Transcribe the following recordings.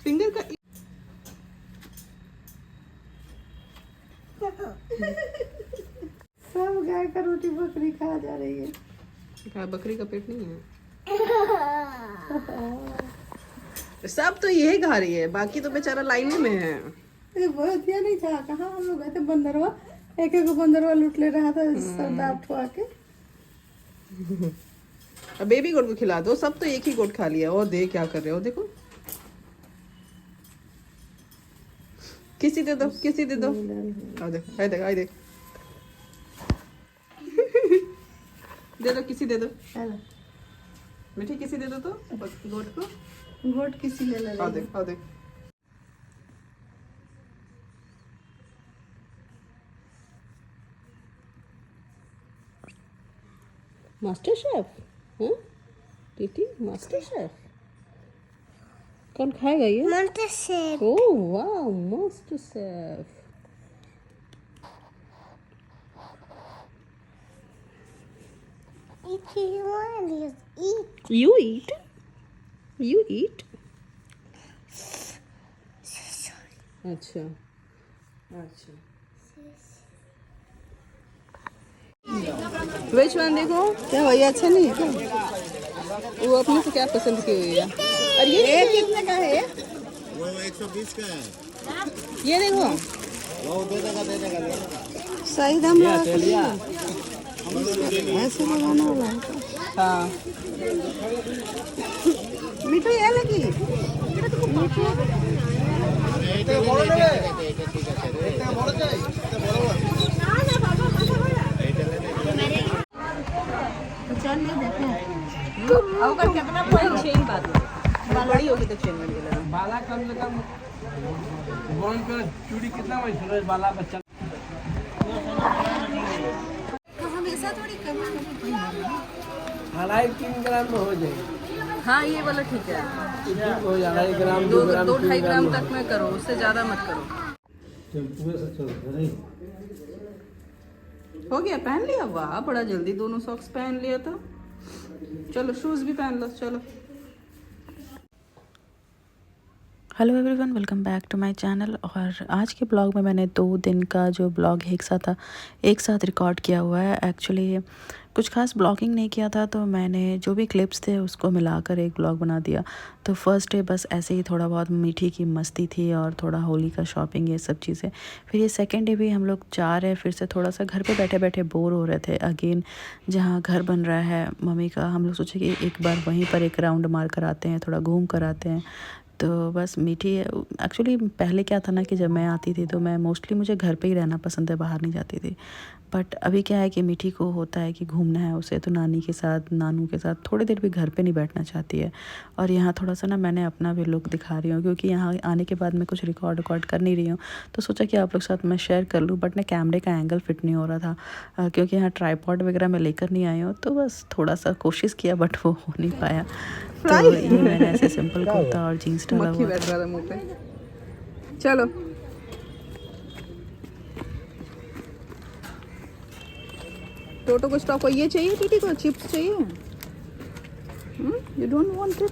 Finger का सब गाय का रोटी बकरी खा जा रही है। बकरी का पेट नहीं है। सब तो यही खा रही है, बाकी तो बेचारा लाइन में है। बहुत दिया नहीं था, कहाँ हम लोग गए थे बंदरवा, एक एक बंदरवा लूट ले रहा था सब दाब ठुआ के। अब बेबी गोट को खिला दो, सब तो एक ही गोट खा लिया। और देख क्या कर रहे हो, देखो किसी दे दो, किसी दे दो। आ देख, आ देख, आ देख। दे दो, किसी दे दो। मीठी किसी दे दो तो गोट को। गोट किसी ले ले। आ देख, आ देख। मास्टर शेफ, हाँ टीटी मास्टर शेफ। कौन खाएगा ये? Master chef. ओह वाह, master chef. If you want, eat. You eat. You eat. अच्छा अच्छा। Which one देखो? क्या भैया अच्छा नहीं है क्या? वो अपने से क्या पसंद की हुई है? और ये कितने का है? वो 120 का है। ये देखो, वो दे देगा। सही दाम लगा के दिया। ऐसे लगाना वाला है। हाँ मिठू ये लगी। कितना चेन बात बड़ी होगी तो चेन बन गया। बाला कम से कम बोन पे चूड़ी कितना वही बाला बच्चा हमेशा थोड़ी कमी 2.5-3 ग्राम में हो जाएगी। हाँ ये वाला ठीक है। हो जाएगा 1 ग्राम 2 ग्राम 2-2.5 ग्राम तक में करो, उससे ज़्यादा मत करो। हो गया, पहन लिया। वाह बड़ा जल्दी दोनों सॉक्स पहन लिया था। चलो शूज़ भी पहन लो, चलो। Hello everyone, welcome back to my channel. और आज के ब्लॉग में मैंने 2 दिन का जो ब्लॉग है एक साथ रिकॉर्ड किया हुआ है। एक्चुअली कुछ खास ब्लॉगिंग नहीं किया था, तो मैंने जो भी क्लिप्स थे उसको मिलाकर एक ब्लॉग बना दिया। तो फर्स्ट डे बस ऐसे ही थोड़ा बहुत मीठी की मस्ती थी और थोड़ा होली का शॉपिंग, ये सब चीज़ें। फिर ये सेकेंड डे भी हम लोग जा रहे हैं, फिर से थोड़ा सा घर पे बैठे बैठे बोर हो रहे थे। अगेन जहाँ घर बन रहा है मम्मी का, हम लोग सोचे कि एक बार वहीं पर एक राउंड मार कर आते हैं, थोड़ा घूम कर आते हैं। तो बस मीठी एक्चुअली पहले क्या था ना कि जब मैं आती थी तो मैं मोस्टली मुझे घर पे ही रहना पसंद है, बाहर नहीं जाती थी। बट अभी क्या है कि मीठी को होता है कि घूमना है उसे, तो नानी के साथ नानू के साथ थोड़ी देर भी घर पे नहीं बैठना चाहती है। और यहाँ थोड़ा सा ना मैंने अपना भी लुक दिखा रही हूँ, क्योंकि यहाँ आने के बाद मैं कुछ रिकॉर्ड कर नहीं रही हूँ, तो सोचा कि आप लोग साथ मैं शेयर कर लूँ। बट ना कैमरे का एंगल फिट नहीं हो रहा था, क्योंकि यहाँ ट्राईपॉड वगैरह मैं लेकर नहीं आई हूँ। तो बस थोड़ा सा कोशिश किया बट वो हो नहीं पाया। तो ये मैंने ऐसे सिंपल कुर्ता और जीन्स डाला हुआ बैठ रहा था मुँह पे। चलो टोटो को स्टॉप। ये चाहिए टीटी को, चिप्स चाहिए। You don't want it?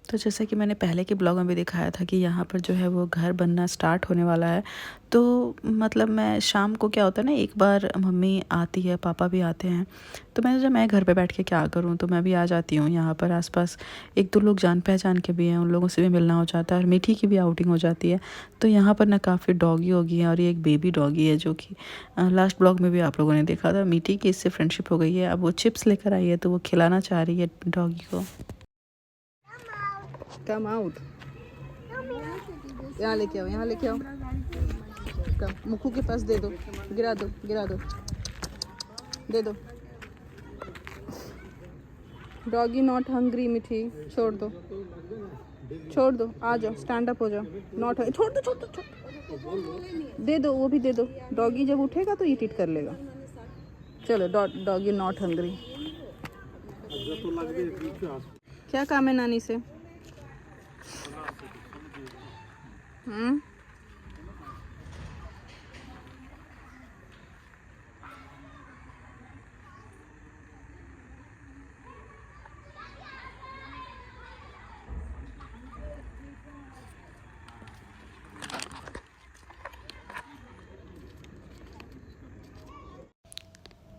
तो जैसे कि मैंने पहले के ब्लॉग में भी दिखाया था कि यहाँ पर जो है वो घर बनना स्टार्ट होने वाला है। तो मतलब मैं शाम को क्या होता है ना, एक बार मम्मी आती है, पापा भी आते हैं, तो मैं जब मैं घर पे बैठ के क्या करूँ, तो मैं भी आ जाती हूँ। यहाँ पर आसपास 1-2 लोग जान पहचान के भी हैं, उन लोगों से भी मिलना हो जाता है और मीठी की भी आउटिंग हो जाती है। तो यहाँ पर ना काफ़ी डॉगी होगी है, और ये एक बेबी डॉगी है जो कि लास्ट ब्लॉग में भी आप लोगों ने देखा था। मीठी की इससे फ्रेंडशिप हो गई है। अब वो चिप्स लेकर आई है, तो वो खिलाना चाह रही है डॉगी को। कम आउट, यहाँ लेके आओ, यहाँ लेके आओ। कम मुखू के पास दे दो, गिरा दो, गिरा दो, दे दो। डॉगी नॉट हंग्री मीठी, छोड़ दो, छोड़ दो, आ जाओ, स्टैंड अप हो जाओ। नॉट, छोड़ दो, छोड़ दो, छोड़ दे दो, वो भी दे दो। डॉगी जब उठेगा तो ईट कर लेगा। चलो डॉगी नॉट हंग्री। क्या काम है नानी से?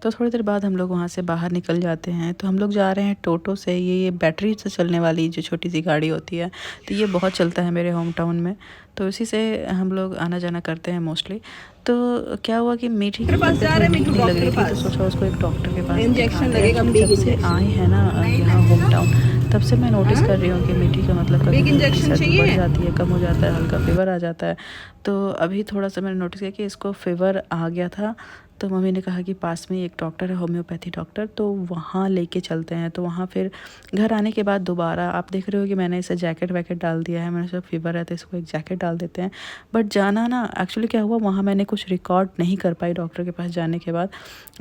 तो थोड़ी देर बाद हम लोग वहाँ से बाहर निकल जाते हैं। तो हम लोग जा रहे हैं टोटो से। ये बैटरी से चलने वाली जो छोटी सी गाड़ी होती है, तो ये बहुत चलता है मेरे होम टाउन में, तो इसी से हम लोग आना जाना करते हैं मोस्टली। तो क्या हुआ कि मीठी के पास जा रहे हैं, मीठी लग रही थी तो सोचा उसको एक डॉक्टर के पास इंजेक्शन लगेगा। जब से आए हैं ना यहाँ होम टाउन, तब से मैं नोटिस कर रही हूँ कि मीठी का मतलब कभी इंजेक्शन सर्दी चाहिए, बढ़ जाती है, कम हो जाता है, हल्का फीवर आ जाता है। तो अभी थोड़ा सा मैंने नोटिस किया कि इसको फीवर आ गया था। तो मम्मी ने कहा कि पास में एक डॉक्टर है, होम्योपैथी डॉक्टर, तो वहाँ लेके चलते हैं। तो वहाँ फिर घर आने के बाद दोबारा आप देख रहे हो कि मैंने इसे जैकेट वैकेट डाल दिया है। मैंने सोचा फीवर है तो इसको एक जैकेट डाल देते हैं। बट जाना ना, एक्चुअली क्या हुआ, वहाँ मैंने कुछ रिकॉर्ड नहीं कर पाई डॉक्टर के पास जाने के बाद।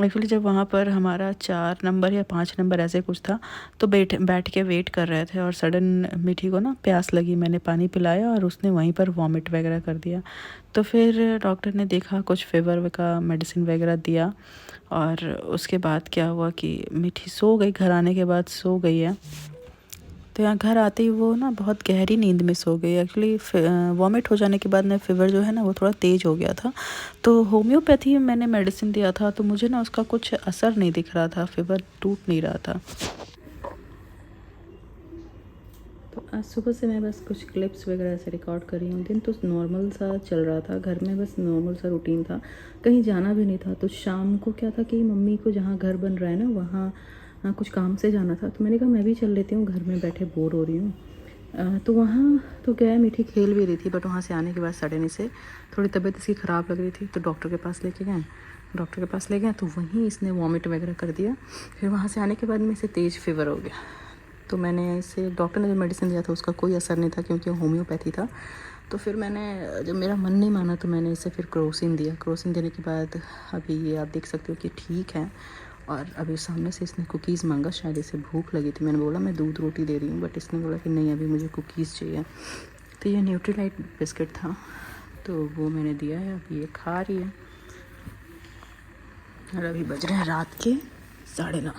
एक्चुअली जब वहाँ पर हमारा 4 नंबर या 5 नंबर ऐसे कुछ था, तो बैठ के वेट कर रहे थे और सडन मीठी को ना प्यास लगी। मैंने पानी पिलाया और उसने वहीं पर वॉमिट वगैरह कर दिया। तो फिर डॉक्टर ने देखा, कुछ फीवर का मेडिसिन वगैरह दिया और उसके बाद क्या हुआ कि मीठी सो गई। घर आने के बाद सो गई है। तो यहाँ घर आते ही वो ना बहुत गहरी नींद में सो गई। एक्चुअली वॉमिट हो जाने के बाद में फीवर जो है ना वो थोड़ा तेज़ हो गया था। तो होम्योपैथी में मैंने मेडिसिन दिया था, तो मुझे ना उसका कुछ असर नहीं दिख रहा था, फीवर टूट नहीं रहा था। तो आज सुबह से मैं बस कुछ क्लिप्स वगैरह से रिकॉर्ड कर रही हूँ। दिन तो नॉर्मल सा चल रहा था, घर में बस नॉर्मल सा रूटीन था, कहीं जाना भी नहीं था। तो शाम को क्या था कि मम्मी को जहाँ घर बन रहा है ना वहाँ कुछ काम से जाना था। तो मैंने कहा मैं भी चल लेती हूँ, घर में बैठे बोर हो रही हूँ। तो वहाँ तो गया, मीठी खेल भी रही थी, बट वहाँ से आने के बाद सडन से थोड़ी तबीयत इसकी ख़राब लग रही थी। तो डॉक्टर के पास लेके गए, डॉक्टर के पास ले गए तो वहीं इसने वॉमिट वगैरह कर दिया। फिर वहाँ से आने के बाद में इसे तेज़ फीवर हो गया। तो मैंने इसे, डॉक्टर ने जो मेडिसिन दिया था उसका कोई असर नहीं था क्योंकि होम्योपैथी था। तो फिर मैंने, जब मेरा मन नहीं माना तो मैंने इसे फिर क्रोसिन दिया। क्रोसिन देने के बाद अभी ये आप देख सकते हो कि ठीक है। और अभी सामने से इसने कुकीज़ मांगा, शायद इसे भूख लगी थी। मैंने बोला मैं दूध रोटी दे रही हूँ, बट इसने बोला कि नहीं अभी मुझे कुकीज़ चाहिए। तो ये न्यूट्रीलाइट बिस्किट था, तो वो मैंने दिया है, अभी ये खा रही है। और अभी बज रहे हैं रात के 9:30।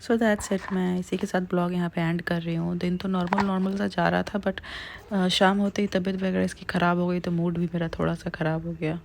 So that's it. मैं इसी के साथ ब्लॉग यहाँ पे एंड कर रही हूँ। दिन तो नॉर्मल सा जा रहा था, बट शाम होते ही तबीयत वगैरह इसकी ख़राब हो गई, तो मूड भी मेरा थोड़ा सा ख़राब हो गया।